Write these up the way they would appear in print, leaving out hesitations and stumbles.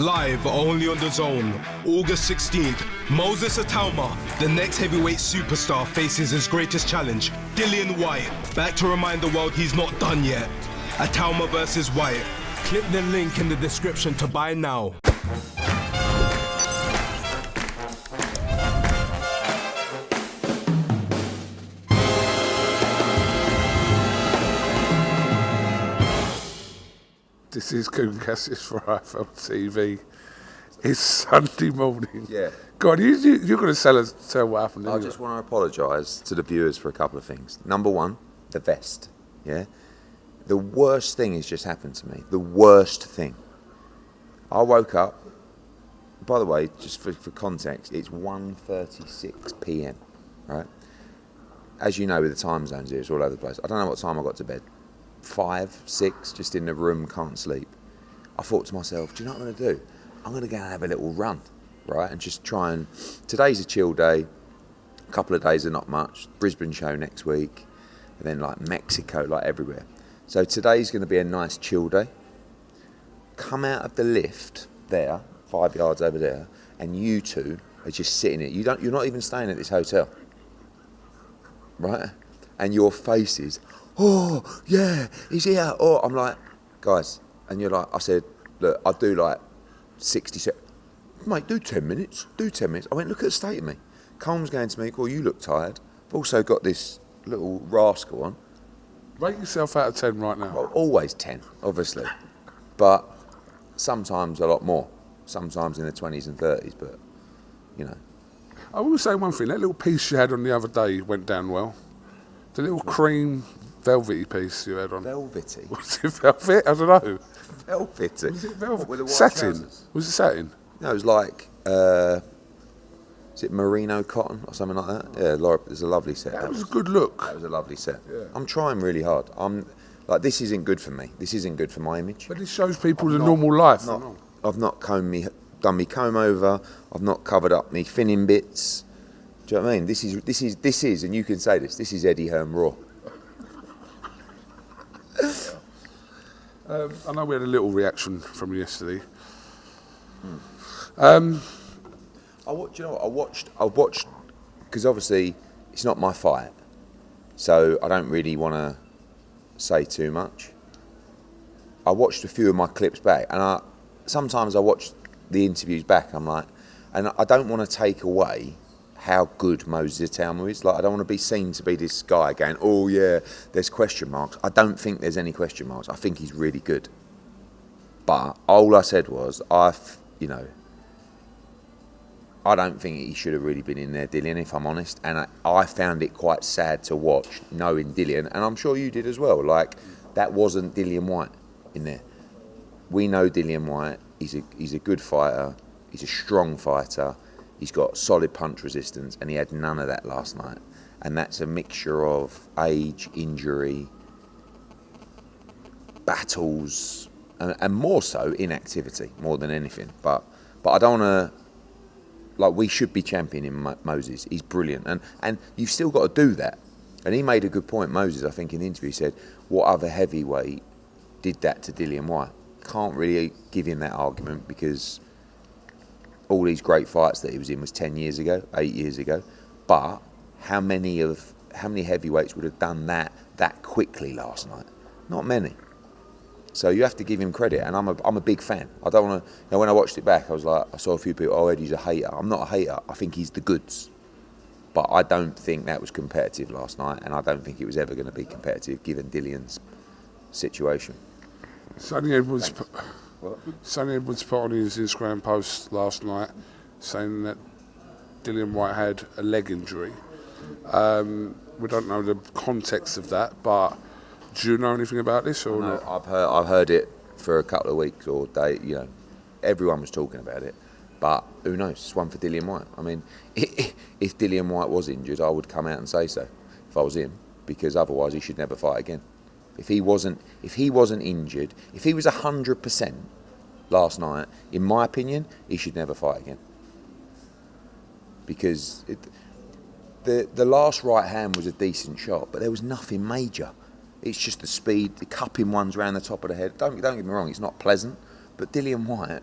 Live only on The Zone, August 16th, Moses Itauma, the next heavyweight superstar, faces his greatest challenge, Dillian Whyte, back to remind the world he's not done yet. Itauma versus Whyte. Click the link in the description to buy now. This is Coon Cassis for IFLTV. It's Sunday morning. Yeah. God, you're going to tell what happened. I just want to apologise to the viewers for a couple of things. Number one, the vest. Yeah. The worst thing has just happened to me. The worst thing. I woke up. By the way, just for context, it's 1:36 p.m. Right. As you know, with the time zones here, it's all over the place. I don't know what time I got to bed. 5, 6, just in the room, can't sleep. I thought to myself, do you know what I'm going to do? I'm going to go and have a little run, right? And just try and... Today's a chill day. A couple of days are not much. Brisbane show next week. And then like Mexico, like everywhere. So today's going to be a nice chill day. Come out of the lift there, 5 yards over there, and you two are just sitting it. You're not even staying at this hotel, right? And your faces... Oh, yeah, he's here. Oh, I'm like, guys, and you're like, I said, look, I'll do like 60 seconds. Mate, do 10 minutes, I went, look at the state of me. Cole's going to me, you look tired. I've also got this little rascal on. Rate yourself out of 10 right now. Well, always 10, obviously. But sometimes a lot more. Sometimes in the 20s and 30s, but, you know. I will say one thing, that little piece you had on the other day went down well. The little cream... velvety piece you had on. Velvety? Was it velvet? I don't know. Velvety? Was it velvet? With the white satin? trousers? Was it satin? No, it was like, is it merino cotton or something like that? Yeah, Laura, it was a lovely set. That was a good look. That was a lovely set. Yeah. I'm trying really hard. This isn't good for me. This isn't good for my image. But this shows people the normal life. I've not done me comb over. I've not covered up me thinning bits. Do you know what I mean? This is, and you can say this is Eddie Hearn raw. I know we had a little reaction from yesterday. I watched because obviously it's not my fight, so I don't really want to say too much. I watched a few of my clips back, and sometimes I watch the interviews back. I'm like, and I don't want to take away how good Moses Itauma is. Like, I don't want to be seen to be this guy going, oh yeah, there's question marks. I don't think there's any question marks. I think he's really good. But all I said was, I don't think he should have really been in there, Dillian, if I'm honest. And I found it quite sad to watch, knowing Dillian, and I'm sure you did as well. Like, that wasn't Dillian Whyte in there. We know Dillian Whyte. He's a good fighter. He's a strong fighter. He's got solid punch resistance, and he had none of that last night. And that's a mixture of age, injury, battles, and more so inactivity, more than anything. But I don't want to... we should be championing Moses. He's brilliant. And you've still got to do that. And he made a good point, Moses, I think, in the interview. He said, what other heavyweight did that to Dillian Whyte? Can't really give him that argument because... all these great fights that he was in was 10 years ago, 8 years ago. But how many heavyweights would have done that quickly last night? Not many. So you have to give him credit, and I'm a big fan. I don't want to... when I watched it back, I was like, I saw a few people, oh, Eddie's a hater. I'm not a hater. I think he's the goods. But I don't think that was competitive last night, and I don't think it was ever going to be competitive given Dillian's situation. Sonny Edwards put on his Instagram post last night saying that Dillian Whyte had a leg injury. We don't know the context of that, but do you know anything about this or not? I've heard it for a couple of weeks or day. Everyone was talking about it, but who knows? It's one for Dillian Whyte. I mean, if Dillian Whyte was injured, I would come out and say so if I was him, because otherwise he should never fight again. If he wasn't injured, if he was 100% last night, in my opinion, he should never fight again. Because the last right hand was a decent shot, but there was nothing major. It's just the speed, the cupping ones around the top of the head. Don't get me wrong, it's not pleasant, but Dillian Whyte,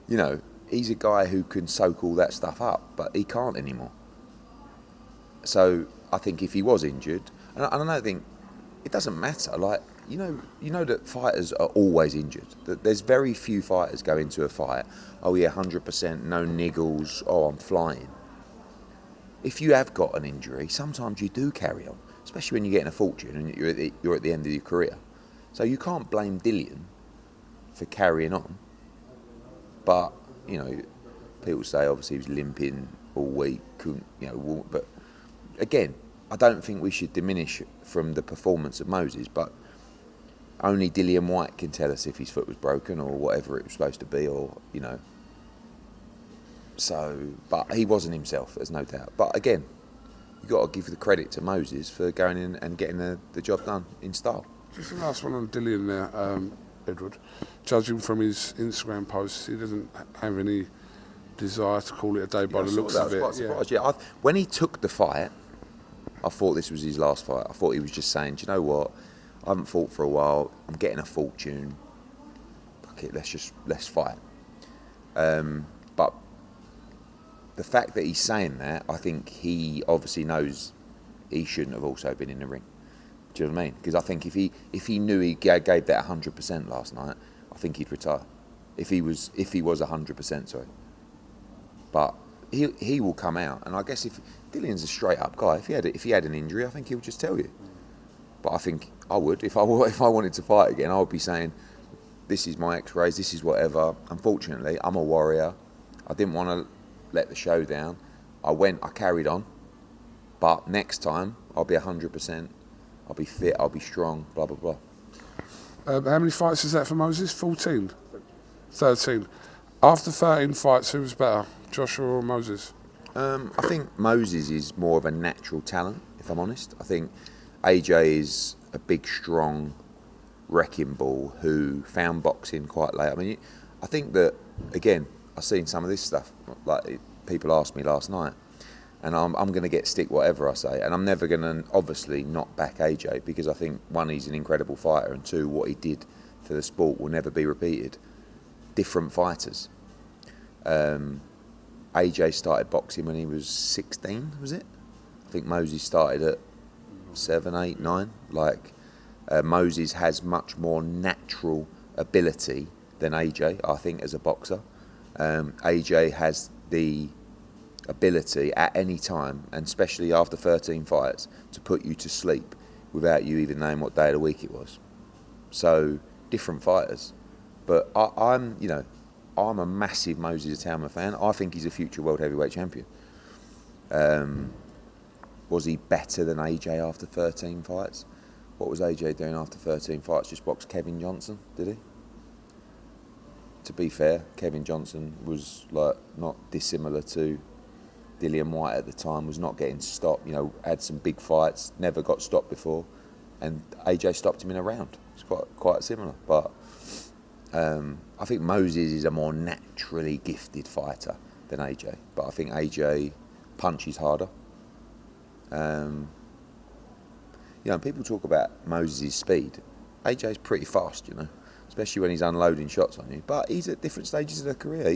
You know, he's a guy who can soak all that stuff up, but he can't anymore. So I think if he was injured, and I don't think it doesn't matter. Like, you know that fighters are always injured. That there's very few fighters go into a fight, oh yeah, 100%, no niggles, oh I'm flying. If you have got an injury, sometimes you do carry on, especially when you're getting a fortune and you're at the end of your career. So you can't blame Dillian for carrying on. But, you know, people say obviously he was limping all week, couldn't, you know, walk. But again, I don't think we should diminish from the performance of Moses, but only Dillian Whyte can tell us if his foot was broken or whatever it was supposed to be, or, you know. So, but he wasn't himself, there's no doubt. But again, you've got to give the credit to Moses for going in and getting the job done in style. Just the last one on Dillian there, Edward. Judging from his Instagram posts, he doesn't have any desire to call it a day by the looks of it. Quite surprised. Yeah, when he took the fight, I thought this was his last fight. I thought he was just saying, do you know what? I haven't fought for a while. I'm getting a fortune. Fuck it, let's fight. But the fact that he's saying that, I think he obviously knows he shouldn't have also been in the ring. Do you know what I mean? Because I think if he knew he gave that 100% last night, I think he'd retire. If he was 100%, sorry. But he will come out, and I guess if Dillian's a straight up guy, if he had an injury, I think he'll just tell you. But I think I would, if I wanted to fight again, I would be saying, this is my X-rays, this is whatever. Unfortunately, I'm a warrior. I didn't want to let the show down. I carried on. But next time, I'll be 100%. I'll be fit, I'll be strong, blah, blah, blah. How many fights is that for Moses? 14? 13. After 13 fights, who was better, Joshua or Moses? I think Moses is more of a natural talent, if I'm honest. I think AJ is a big, strong wrecking ball who found boxing quite late. I mean, I think that, again, I've seen some of this stuff. Like, people asked me last night, and I'm going to get stick whatever I say, and I'm never going to obviously not back AJ, because I think, one, he's an incredible fighter, and two, what he did for the sport will never be repeated. Different fighters. AJ started boxing when he was 16, was it? I think Moses started at 7, 8, 9. Like, Moses has much more natural ability than AJ, I think, as a boxer. AJ has the ability at any time, and especially after 13 fights, to put you to sleep without you even knowing what day of the week it was. So, different fighters. But I'm a massive Moses Itauma fan. I think he's a future world heavyweight champion. Was he better than AJ after 13 fights? What was AJ doing after 13 fights? Just boxed Kevin Johnson, did he? To be fair, Kevin Johnson was like not dissimilar to Dillian Whyte at the time, was not getting stopped, had some big fights, never got stopped before, and AJ stopped him in a round. It's quite similar, but I think Moses is a more naturally gifted fighter than AJ, but I think AJ punches harder. People talk about Moses' speed. AJ's pretty fast, especially when he's unloading shots on you. But he's at different stages of the career.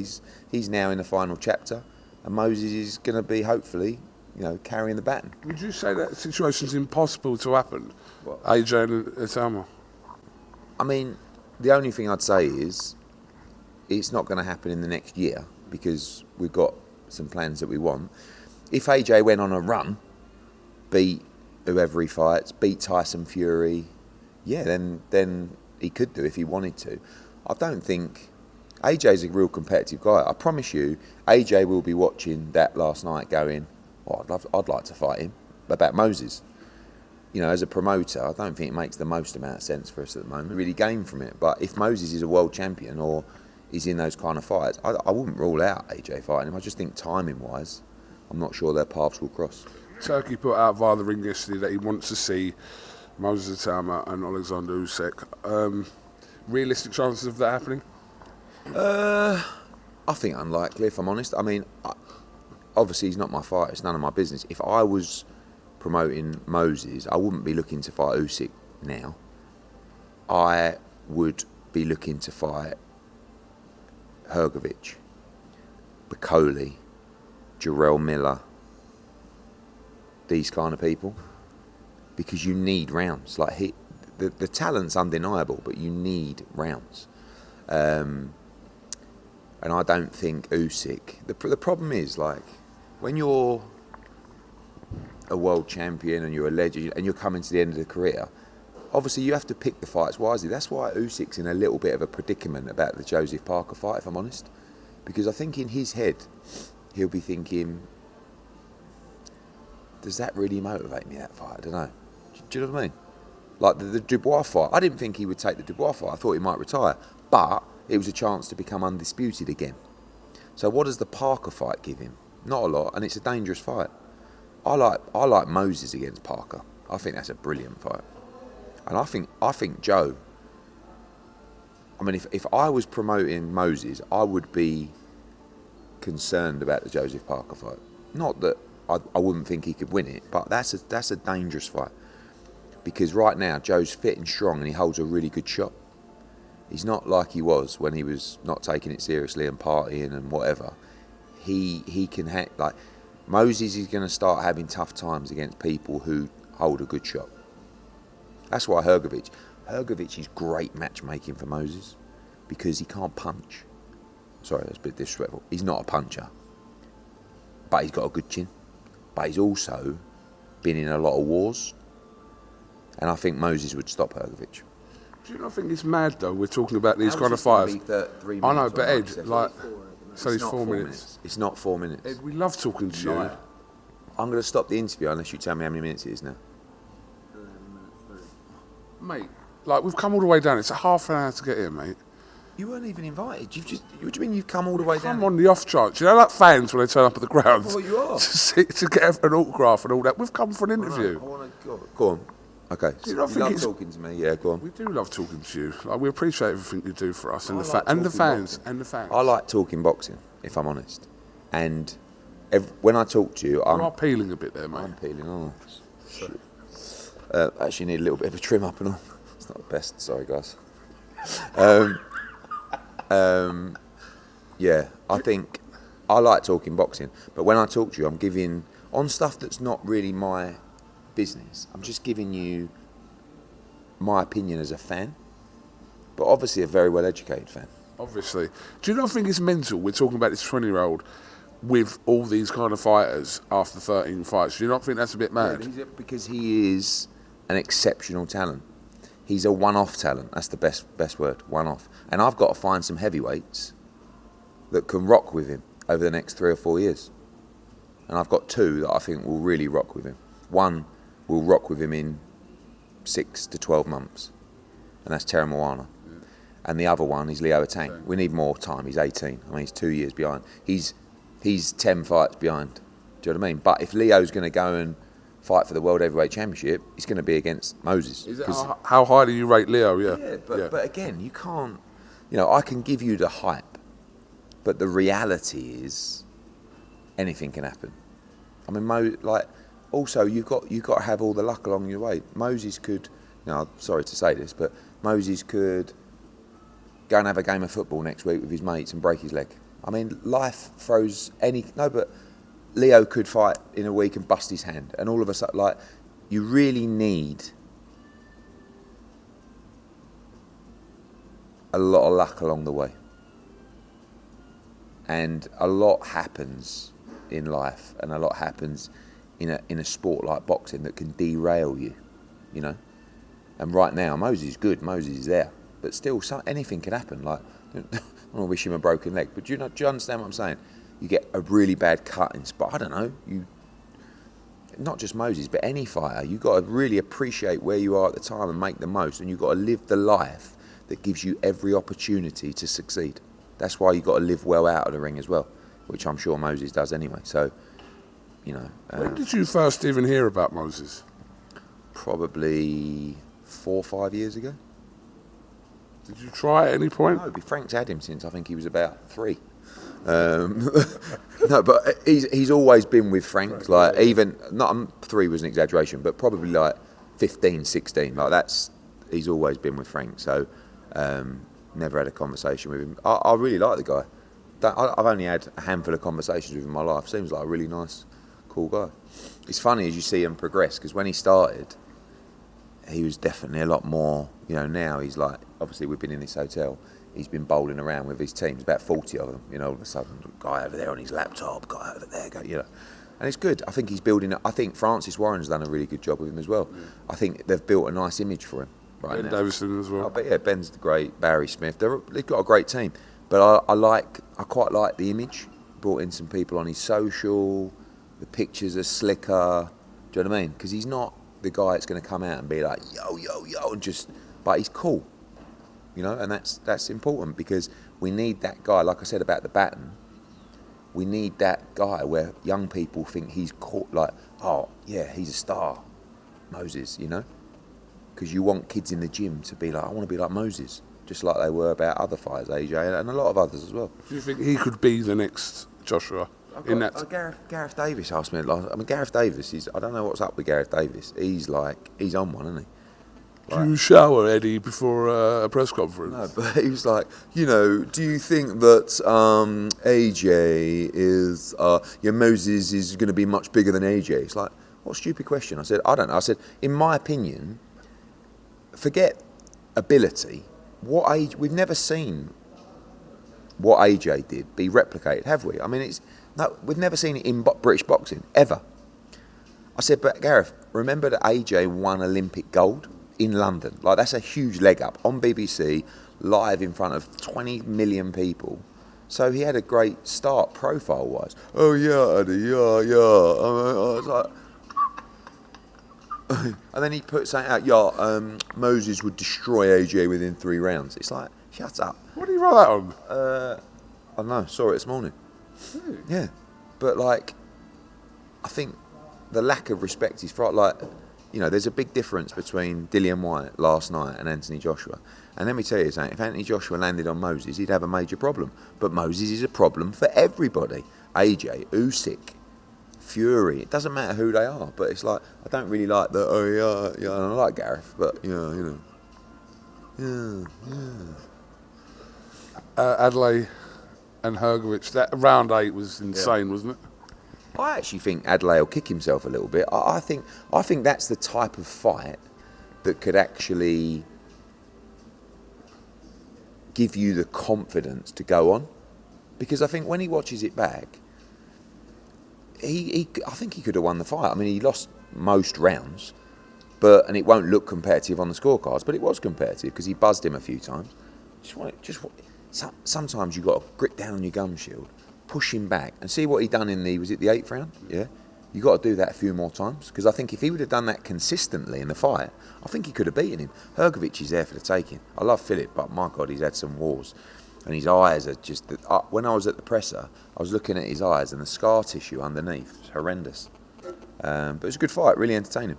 He's now in the final chapter, and Moses is going to be, hopefully, carrying the baton. Would you say that situation's impossible to happen, What? AJ and Itauma? I mean, the only thing I'd say is it's not going to happen in the next year, because we've got some plans that we want. If AJ went on a run, beat whoever he fights, beat Tyson Fury, yeah, then he could do if he wanted to. I don't think AJ's a real competitive guy. I promise you, AJ will be watching that last night going, I'd like to fight him. About Moses, as a promoter, I don't think it makes the most amount of sense for us at the moment. Really gain from it. But if Moses is a world champion or is in those kind of fights, I wouldn't rule out AJ fighting him. I just think timing-wise, I'm not sure their paths will cross. Turkey put out via the ring yesterday that he wants to see Moses Itauma and Alexander Usyk. Realistic chances of that happening? I think unlikely, if I'm honest. I mean, obviously he's not my fighter. It's none of my business. If I was promoting Moses, I wouldn't be looking to fight Usyk now. I would be looking to fight Hrgović Coley, Jarrell Miller, these kind of people, because you need rounds. Like the talent's undeniable, but you need rounds. And I don't think Usyk. The problem is, like, when you're a world champion and you're a legend and you're coming to the end of the career, obviously you have to pick the fights wisely. That's why Usyk's in a little bit of a predicament about the Joseph Parker fight, if I'm honest. Because I think in his head, he'll be thinking, does that really motivate me, that fight? I don't know. Do you know what I mean? Like the Dubois fight, I didn't think he would take the Dubois fight. I thought he might retire. But it was a chance to become undisputed again. So what does the Parker fight give him? Not a lot, and it's a dangerous fight. I like Moses against Parker. I think that's a brilliant fight. And I think Joe, I mean, if I was promoting Moses, I would be concerned about the Joseph Parker fight. Not that I wouldn't think he could win it, but that's a dangerous fight. Because right now, Joe's fit and strong and he holds a really good shot. He's not like he was when he was not taking it seriously and partying and whatever. He can like Moses is going to start having tough times against people who hold a good shot. That's why Hrgovic is great matchmaking for Moses, because he can't punch. Sorry, that's a bit disrespectful. He's not a puncher, but he's got a good chin. But he's also been in a lot of wars, and I think Moses would stop Hrgovic. Do you not think it's mad though? We're talking about these kind of fighters. I know, but Ed, like, so it's 4 minutes. It's not 4 minutes. Ed, we love talking to you. I'm going to stop the interview unless you tell me how many minutes it is now. Mate, like, we've come all the way down. It's a half an hour to get here, mate. You weren't even invited. What do you mean you've come all the way down? I'm on the off chance. You know, like fans when they turn up at the ground. Well, you are. to get an autograph and all that. We've come for an interview. I want to go on. Okay. You love talking to me. Yeah, go on. We do love talking to you. Like, we appreciate everything you do for us and the fans. I like talking boxing, if I'm honest. And when I talk to you, You are peeling a bit there, mate. I'm peeling. Oh, shit. Actually need a little bit of a trim up and all. It's not the best. Sorry, guys. Yeah, I think I like talking boxing, but when I talk to you, I'm giving on stuff that's not really my business. I'm just giving you my opinion as a fan, but obviously a very well-educated fan. Obviously. Do you not think it's mental? We're talking about this 20-year-old with all these kind of fighters after 13 fights. Do you not think that's a bit mad? Yeah, because he is an exceptional talent. He's a one-off talent. That's the best word, one-off. And I've got to find some heavyweights that can rock with him over the next 3 or 4 years. And I've got two that I think will really rock with him. One will rock with him in 6 to 12 months, and that's Terry Moana. Yeah. And the other one is Leo Atang. Okay. We need more time. He's 18. I mean, he's 2 years behind. He's 10 fights behind. Do you know what I mean? But if Leo's going to go and fight for the World Heavyweight Championship, he's going to be against Moses. How high do you rate Leo? Yeah, but again, you can't. You know, I can give you the hype, but the reality is anything can happen. I mean, also you've got to have all the luck along your way. Moses could. I'm sorry to say this, but Moses could go and have a game of football next week with his mates and break his leg. I mean, life throws but Leo could fight in a week and bust his hand, and all of a sudden, you really need a lot of luck along the way. And a lot happens in life, and a lot happens in a sport like boxing that can derail you, you know. And right now, Moses is good, Moses is there, but still, anything can happen. I don't want to wish him a broken leg, but do you understand what I'm saying? You get a really bad cut in spot. I don't know. Not just Moses, but any fighter. You've got to really appreciate where you are at the time and make the most. And you've got to live the life that gives you every opportunity to succeed. That's why you've got to live well out of the ring as well, which I'm sure Moses does anyway. So, you know. When did you first even hear about Moses? Probably 4 or 5 years ago. Did you try at any point? No, Frank's had him since I think he was about 3. No, but he's always been with Frank. Like, even not 3 was an exaggeration, but probably like 15, 16. Like, he's always been with Frank. So never had a conversation with him. I really like the guy. I've only had a handful of conversations with him in my life. Seems like a really nice, cool guy. It's funny as you see him progress, because when he started, he was definitely a lot more, you know, now he's like, obviously we've been in this hotel, he's been bowling around with his teams, about 40 of them, you know, all of a sudden, guy over there on his laptop, guy over there, you know. And it's good. I think he's building, I think Francis Warren's done a really good job with him as well. Yeah. I think they've built a nice image for him right Ben now. Davison as well. But yeah, Ben's great, Barry Smith, they've got a great team. But I quite like the image. Brought in some people on his social, the pictures are slicker, do you know what I mean? Because he's not the guy that's going to come out and be like, yo, yo, yo, and just, but he's cool, you know, and that's important, because we need that guy, like I said about the baton, we need that guy where young people think he's cool, like, oh, yeah, he's a star, Moses, you know? Because you want kids in the gym to be like, I want to be like Moses, just like they were about other fighters, AJ, and a lot of others as well. Do you think he could be the next Joshua? Gareth Davis asked me last. I mean, Gareth Davis I don't know what's up with Gareth Davis. He's on one, isn't he? Do you shower, Eddie, before a press conference? No, but he was like, you know, do you think that AJ is, Moses is going to be much bigger than AJ? It's like, what a stupid question. I said, I don't know. I said, in my opinion, forget ability. We've never seen what AJ did be replicated, have we? I mean, we've never seen it in British boxing, ever. I said, but Gareth, remember that AJ won Olympic gold in London? Like, that's a huge leg up on BBC, live in front of 20 million people. So he had a great start profile-wise. Oh, yeah, Eddie, yeah. I was like... and then he put something out, Moses would destroy AJ within 3 rounds. It's like, shut up. What did you write that on? I don't know, saw it this morning. Really? Yeah, but like, I think the lack of respect is for, like, you know, there's a big difference between Dillian Whyte last night and Anthony Joshua. And let me tell you something, if Anthony Joshua landed on Moses, he'd have a major problem. But Moses is a problem for everybody. AJ, Usyk, Fury, it doesn't matter who they are. But it's like, I don't really like the, and I like Gareth, but, you know. Adelaide and Hergovich, that round 8 was insane, wasn't it? I actually think Adelaide will kick himself a little bit. I think that's the type of fight that could actually give you the confidence to go on. Because I think when he watches it back, I think he could have won the fight. I mean, he lost most rounds, and it won't look competitive on the scorecards, but it was competitive because he buzzed him a few times. Sometimes you've got to grit down on your gum shield, push him back, and see what he done was it the 8th round? Yeah. You got to do that a few more times, because I think if he would have done that consistently in the fight, I think he could have beaten him. Hergovich is there for the taking. I love Philip, but my God, he's had some wars. And his eyes are just... when I was at the presser, I was looking at his eyes, and the scar tissue underneath was horrendous. But it was a good fight, really entertaining.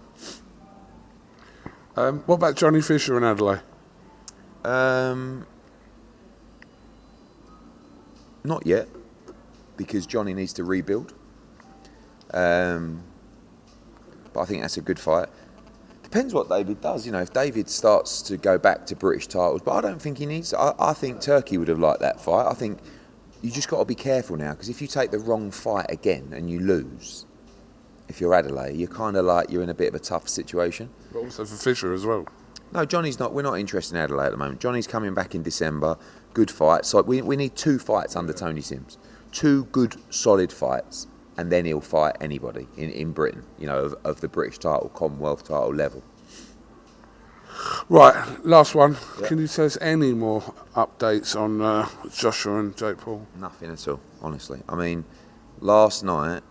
What about Johnny Fisher and Adelaide? Not yet, because Johnny needs to rebuild. But I think that's a good fight. Depends what David does. You know, if David starts to go back to British titles, but I don't think he needs. I think Turkey would have liked that fight. I think you just got to be careful now, because if you take the wrong fight again and you lose, if you're Adelaide, you're kind of like you're in a bit of a tough situation. But also for Fisher as well. No, Johnny's not. We're not interested in Adelaide at the moment. Johnny's coming back in December. Good fight. So we need 2 fights under Tony Sims. 2 good, solid fights. And then he'll fight anybody in Britain, you know, of the British title, Commonwealth title level. Right, last one. Yep. Can you tell us any more updates on Joshua and Jake Paul? Nothing at all, honestly. I mean, last night,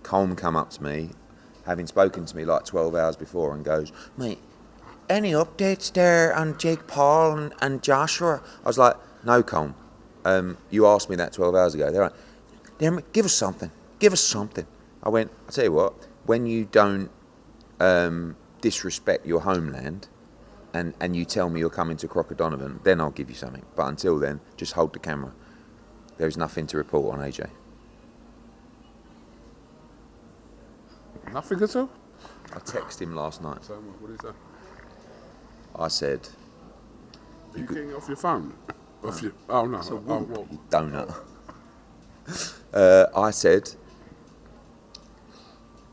Colm come up to me, having spoken to me like 12 hours before, and goes, mate, any updates there on Jake Paul and Joshua? I was like, no, Colm. You asked me that 12 hours ago. They're like, damn it, give us something. Give us something. I went, I'll tell you what, when you don't disrespect your homeland and you tell me you're coming to Crocodonovan, then I'll give you something. But until then, just hold the camera. There's nothing to report on AJ. Nothing at all? I texted him last night. So what is that? I said, Are you getting it off your phone? Off your? Oh no. What? you donut. I said,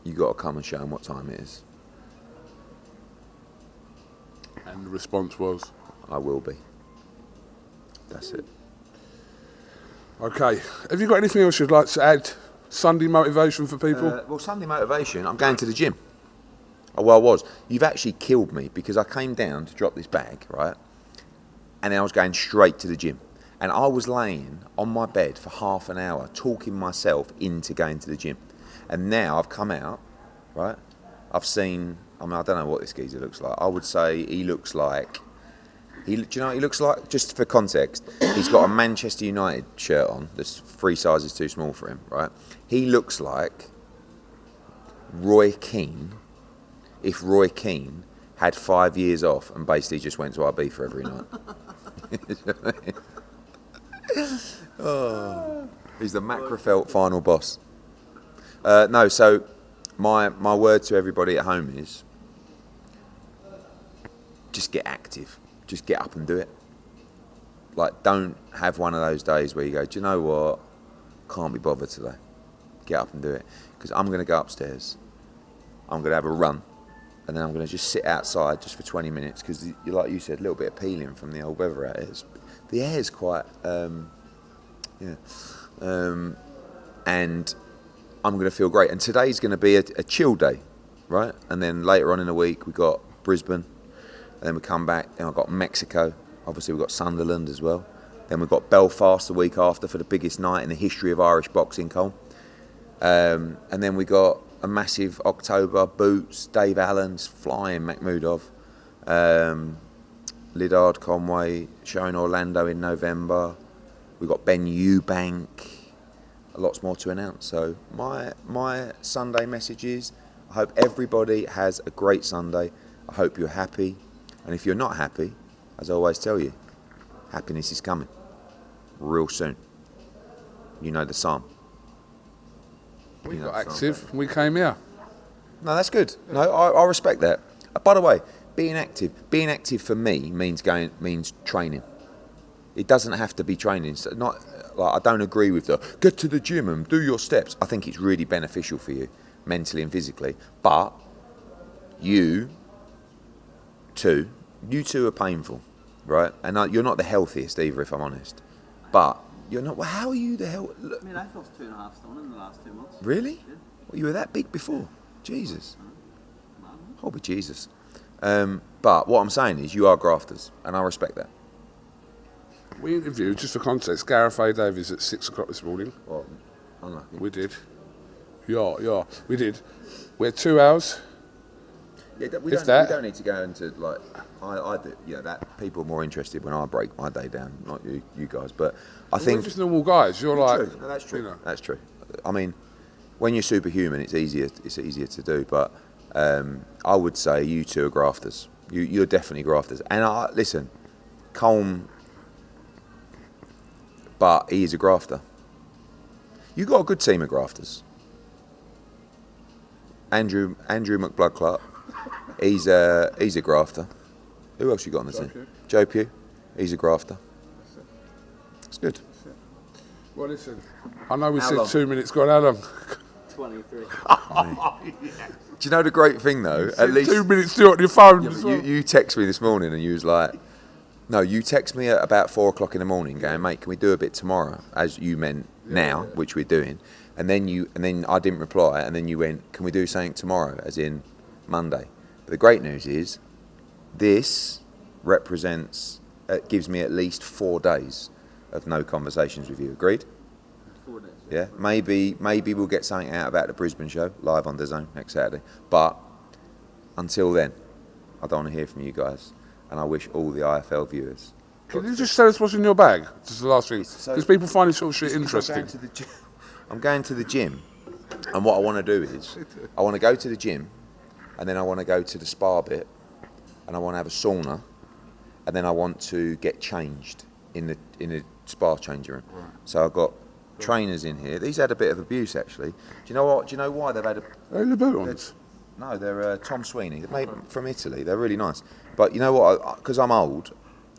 you got to come and show him what time it is. And the response was, I will be. That's it. okay. Have you got anything else you'd like to add? Sunday motivation for people? Well, Sunday motivation, I'm going to the gym. Oh, well, I was. You've actually killed me because I came down to drop this bag, right? And then I was going straight to the gym. And I was laying on my bed for half an hour talking myself into going to the gym. And now I've come out, right? I've seen, I mean, I don't know what this geezer looks like. I would say he looks like, do you know what he looks like? Just for context, he's got a Manchester United shirt on that's 3 sizes too small for him, right? He looks like Roy Keane, if Roy Keane had 5 years off and basically just went to Ibiza every night. Oh, he's the Macrofelt final boss. No, so my word to everybody at home is just get active. Just get up and do it. Like, don't have one of those days where you go, do you know what? Can't be bothered today. Get up and do it. Because I'm going to go upstairs. I'm going to have a run. And then I'm going to just sit outside just for 20 minutes. Because, like you said, a little bit of peeling from the old weather out here. The air's quite, and I'm going to feel great. And today's going to be a chill day, right? And then later on in the week, we got Brisbane. And then we come back, then I've got Mexico. Obviously, we've got Sunderland as well. Then we've got Belfast the week after for the biggest night in the history of Irish boxing, Cole. And then we got a massive October, Boots, Dave Allen's, Flying Makhmudov, Liddard Conway, showing Orlando in November. We've got Ben Eubank. Lots more to announce. So my Sunday message is, I hope everybody has a great Sunday. I hope you're happy. And if you're not happy, as I always tell you, happiness is coming real soon. You know the psalm. We got active. We came here. No, that's good. No, I respect that. By the way, being active for me means training. It doesn't have to be training. So not like, I don't agree with the get to the gym and do your steps. I think it's really beneficial for you mentally and physically. But you two are painful, right? And you're not the healthiest either, if I'm honest. But you're not. Well, how are you the hell? I mean, I've lost 2.5 stone in the last 2 months. Really? Yeah. Well, you were that big before. Jesus. Holy Jesus. But what I'm saying is, you are grafters, and I respect that. We interviewed, just for context, Gareth A. Davies at 6 o'clock this morning. Well, unlucky. We did. Yeah, we did. We had 2 hours. Yeah, we If don't need to go into like I do. You know, that people are more interested when I break my day down, not you guys. But I think we're just normal guys. You're like, true. No, that's true. You know. That's true. I mean, when you're superhuman, it's easier to do. But I would say you two are grafters. You're definitely grafters. And listen, Colm, but he is a grafter. You got a good team of grafters. Andrew McBloodclot. He's a grafter. Who else you got on the team? Joe Pugh. He's a grafter. It's good. Well, listen. I know we How said long? 2 minutes. Got how long? 23. Do you know the great thing though? At least 2 minutes still on your phone. Yeah, as but well. you text me this morning and you was like, no, you text me at about 4 o'clock in the morning going, mate, can we do a bit tomorrow? As you meant now, which we're doing. And then I didn't reply, and then you went, can we do something tomorrow, as in Monday? But the great news is, this gives me at least 4 days of no conversations with you. Agreed? 4 days. Yeah. Maybe we'll get something out about the Brisbane show live on DAZN next Saturday. But until then, I don't want to hear from you guys, and I wish all the IFL viewers. Can you just tell us what's in your bag? Just the last thing. Because people find this sort of shit interesting. I'm going to the gym, and what I want to do is, I want to go to the gym, and then I want to go to the spa bit, and I want to have a sauna, and then I want to get changed in the spa changing room. Right. So I've got trainers in here. These had a bit of abuse actually. Do you know what? Do you know why they've had a? They're the boot ones. No, they're Tom Sweeney. They're made from Italy. They're really nice. But you know what? Because I'm old,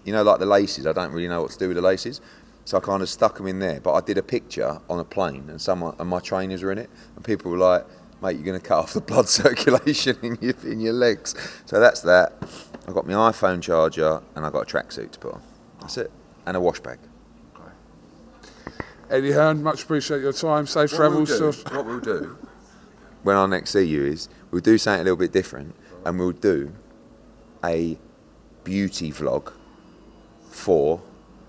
you know, like the laces, I don't really know what to do with the laces. So I kind of stuck them in there. But I did a picture on a plane and my trainers were in it. And people were like, mate, you're going to cut off the blood circulation in your legs. So that's that. I've got my iPhone charger and I've got a tracksuit to put on. That's it. And a wash bag. Eddie Hearn, much appreciate your time. Safe travels. What we'll do when I next see you is we'll do something a little bit different and we'll do a beauty vlog for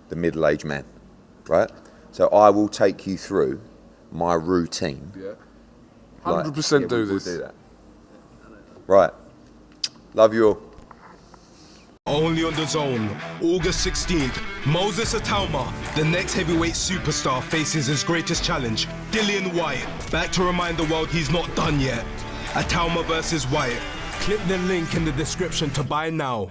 the middle-aged man, right? So I will take you through my routine. Yeah. 100% do this. We'll do that. Right. Love you all. Only on the Zone, August 16th, Moses Itauma, the next heavyweight superstar, faces his greatest challenge, Dillian Whyte, back to remind the world he's not done yet. Itauma versus Whyte. Click the link in the description to buy now.